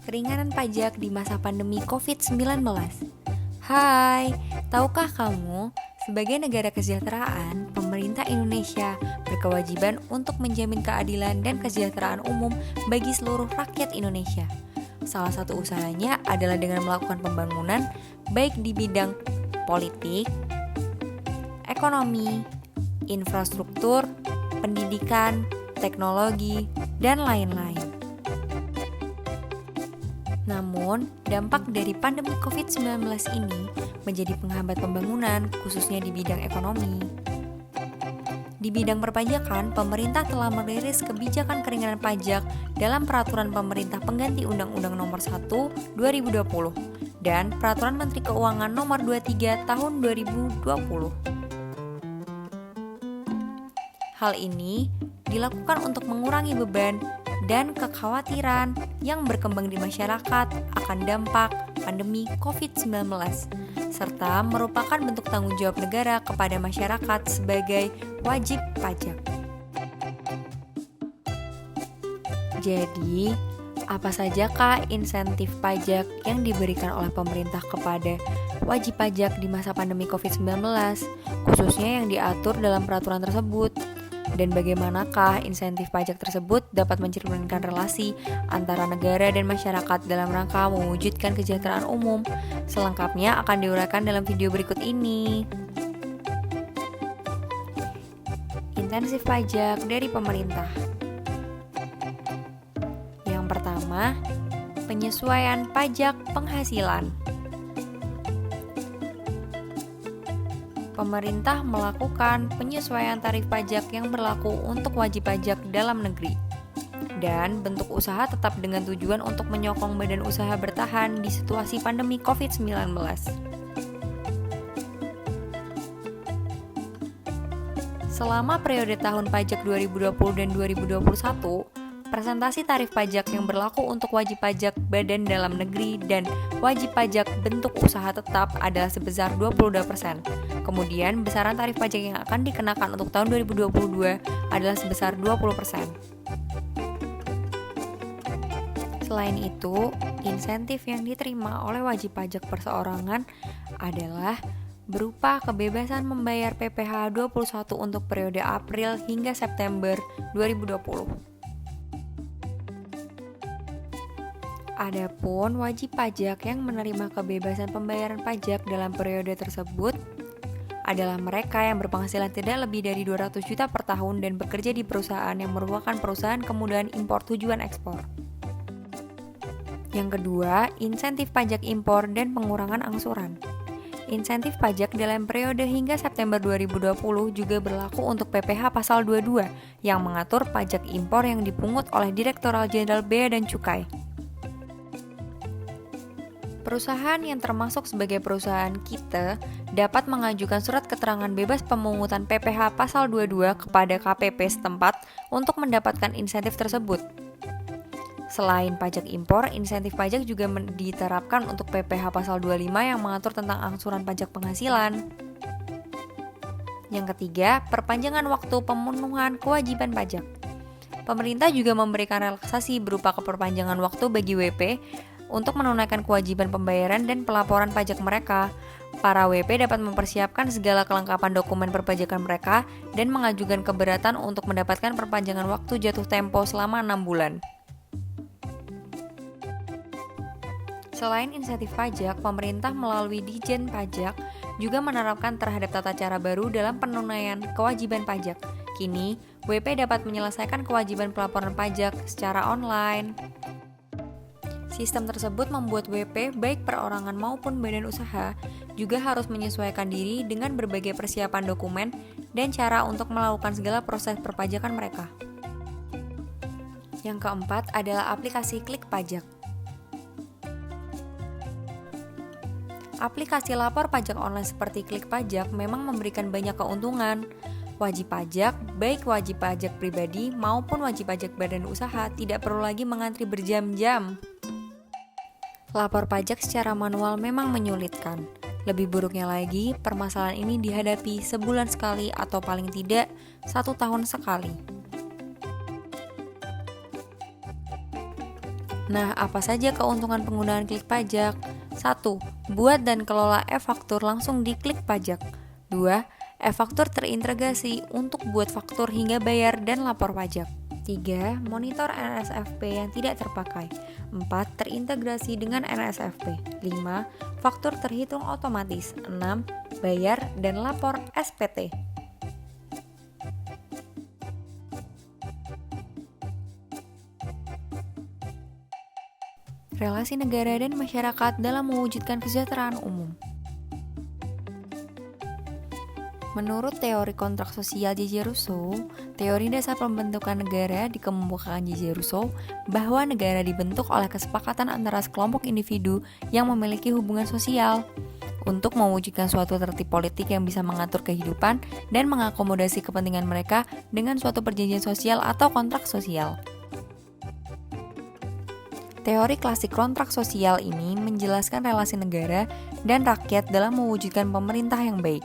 Keringanan pajak di masa pandemi COVID-19. Hai, tahukah kamu, sebagai negara kesejahteraan, pemerintah Indonesia berkewajiban untuk menjamin keadilan dan kesejahteraan umum bagi seluruh rakyat Indonesia. Salah satu usahanya adalah dengan melakukan pembangunan baik di bidang politik, ekonomi, infrastruktur, pendidikan, teknologi, dan lain-lain. Namun, dampak dari pandemi COVID-19 ini menjadi penghambat pembangunan, khususnya di bidang ekonomi. Di bidang perpajakan, pemerintah telah merilis kebijakan keringanan pajak dalam Peraturan Pemerintah Pengganti Undang-Undang Nomor 1 2020 dan Peraturan Menteri Keuangan Nomor 23 Tahun 2020. Hal ini dilakukan untuk mengurangi beban dan kekhawatiran yang berkembang di masyarakat akan dampak pandemi COVID-19, serta merupakan bentuk tanggung jawab negara kepada masyarakat sebagai wajib pajak. Jadi, apa sajakah insentif pajak yang diberikan oleh pemerintah kepada wajib pajak di masa pandemi COVID-19, khususnya yang diatur dalam peraturan tersebut? Dan bagaimanakah insentif pajak tersebut dapat mencerminkan relasi antara negara dan masyarakat dalam rangka mewujudkan kesejahteraan umum? Selengkapnya akan diuraikan dalam video berikut ini. Insentif pajak dari pemerintah. Yang pertama, penyesuaian pajak penghasilan. Pemerintah melakukan penyesuaian tarif pajak yang berlaku untuk wajib pajak dalam negeri. Dan bentuk usaha tetap dengan tujuan untuk menyokong badan usaha bertahan di situasi pandemi COVID-19. Selama periode tahun pajak 2020 dan 2021, presentasi tarif pajak yang berlaku untuk wajib pajak badan dalam negeri dan wajib pajak bentuk usaha tetap adalah sebesar 22%. Kemudian, besaran tarif pajak yang akan dikenakan untuk tahun 2022 adalah sebesar 20%. Selain itu, insentif yang diterima oleh wajib pajak perseorangan adalah berupa kebebasan membayar PPh 21 untuk periode April hingga September 2020. Adapun wajib pajak yang menerima kebebasan pembayaran pajak dalam periode tersebut adalah mereka yang berpenghasilan tidak lebih dari 200 juta per tahun dan bekerja di perusahaan yang merupakan perusahaan kemudahan impor tujuan ekspor. Yang kedua, insentif pajak impor dan pengurangan angsuran. Insentif pajak dalam periode hingga September 2020 juga berlaku untuk PPh pasal 22 yang mengatur pajak impor yang dipungut oleh Direktorat Jenderal Bea dan Cukai. Perusahaan yang termasuk sebagai perusahaan KITE dapat mengajukan surat keterangan bebas pemungutan PPh pasal 22 kepada KPP setempat untuk mendapatkan insentif tersebut. Selain pajak impor, insentif pajak juga diterapkan untuk PPh pasal 25 yang mengatur tentang angsuran pajak penghasilan. Yang ketiga, perpanjangan waktu pemenuhan kewajiban pajak. Pemerintah juga memberikan relaksasi berupa keperpanjangan waktu bagi WP untuk menunaikan kewajiban pembayaran dan pelaporan pajak mereka. Para WP dapat mempersiapkan segala kelengkapan dokumen perpajakan mereka dan mengajukan keberatan untuk mendapatkan perpanjangan waktu jatuh tempo selama 6 bulan. Selain insentif pajak, pemerintah melalui Ditjen Pajak juga menerapkan terhadap tata cara baru dalam penunaian kewajiban pajak. Kini, WP dapat menyelesaikan kewajiban pelaporan pajak secara online. Sistem tersebut membuat WP, baik perorangan maupun badan usaha, juga harus menyesuaikan diri dengan berbagai persiapan dokumen dan cara untuk melakukan segala proses perpajakan mereka. Yang keempat adalah aplikasi Klik Pajak. Aplikasi lapor pajak online seperti Klik Pajak memang memberikan banyak keuntungan. Wajib pajak, baik wajib pajak pribadi maupun wajib pajak badan usaha, tidak perlu lagi mengantri berjam-jam. Lapor pajak secara manual memang menyulitkan. Lebih buruknya lagi, permasalahan ini dihadapi sebulan sekali atau paling tidak 1 tahun sekali. Nah, apa saja keuntungan penggunaan klik pajak? 1. Buat dan kelola e-faktur langsung di klik pajak. 2. E-faktur terintegrasi untuk buat faktur hingga bayar dan lapor pajak. 3. Monitor NSFP yang tidak terpakai. 4. Terintegrasi dengan NSFP. 5. Faktur terhitung otomatis. 6. Bayar dan lapor SPT. Relasi negara dan masyarakat dalam mewujudkan kesejahteraan umum. Menurut teori kontrak sosial J.J. Rousseau, teori dasar pembentukan negara dikemukakan J.J. Rousseau bahwa negara dibentuk oleh kesepakatan antara sekelompok individu yang memiliki hubungan sosial untuk mewujudkan suatu tertib politik yang bisa mengatur kehidupan dan mengakomodasi kepentingan mereka dengan suatu perjanjian sosial atau kontrak sosial. Teori klasik kontrak sosial ini menjelaskan relasi negara dan rakyat dalam mewujudkan pemerintah yang baik,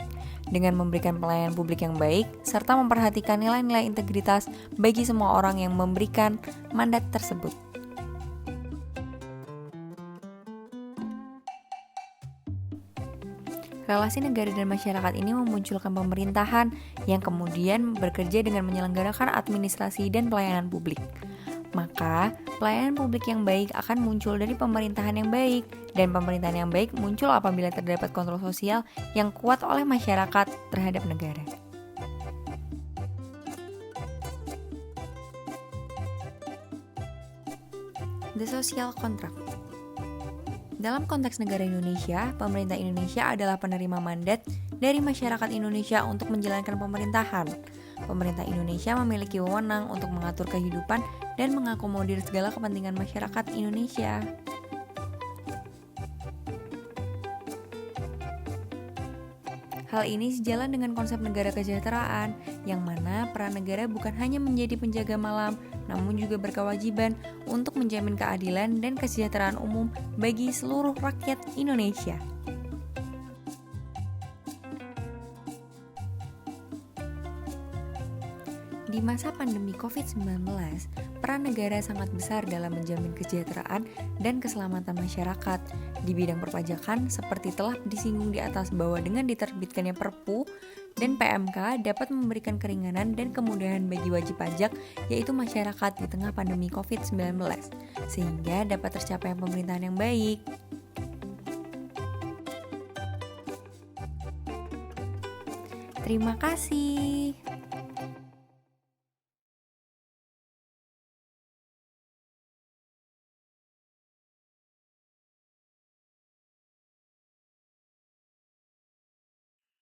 dengan memberikan pelayanan publik yang baik, serta memperhatikan nilai-nilai integritas bagi semua orang yang memberikan mandat tersebut. Relasi negara dan masyarakat ini memunculkan pemerintahan yang kemudian bekerja dengan menyelenggarakan administrasi dan pelayanan publik. Maka, pelayanan publik yang baik akan muncul dari pemerintahan yang baik, dan pemerintahan yang baik muncul apabila terdapat kontrol sosial yang kuat oleh masyarakat terhadap negara. The Social Contract. Dalam konteks negara Indonesia, pemerintah Indonesia adalah penerima mandat dari masyarakat Indonesia untuk menjalankan pemerintahan. Pemerintah Indonesia memiliki wewenang untuk mengatur kehidupan dan mengakomodir segala kepentingan masyarakat Indonesia. Hal ini sejalan dengan konsep negara kesejahteraan, yang mana peran negara bukan hanya menjadi penjaga malam, namun juga berkewajiban untuk menjamin keadilan dan kesejahteraan umum bagi seluruh rakyat Indonesia. Di masa pandemi COVID-19, peran negara sangat besar dalam menjamin kesejahteraan dan keselamatan masyarakat. Di bidang perpajakan, seperti telah disinggung di atas bahwa dengan diterbitkannya Perpu dan PMK dapat memberikan keringanan dan kemudahan bagi wajib pajak, yaitu masyarakat di tengah pandemi COVID-19, sehingga dapat tercapai pemerintahan yang baik. Terima kasih.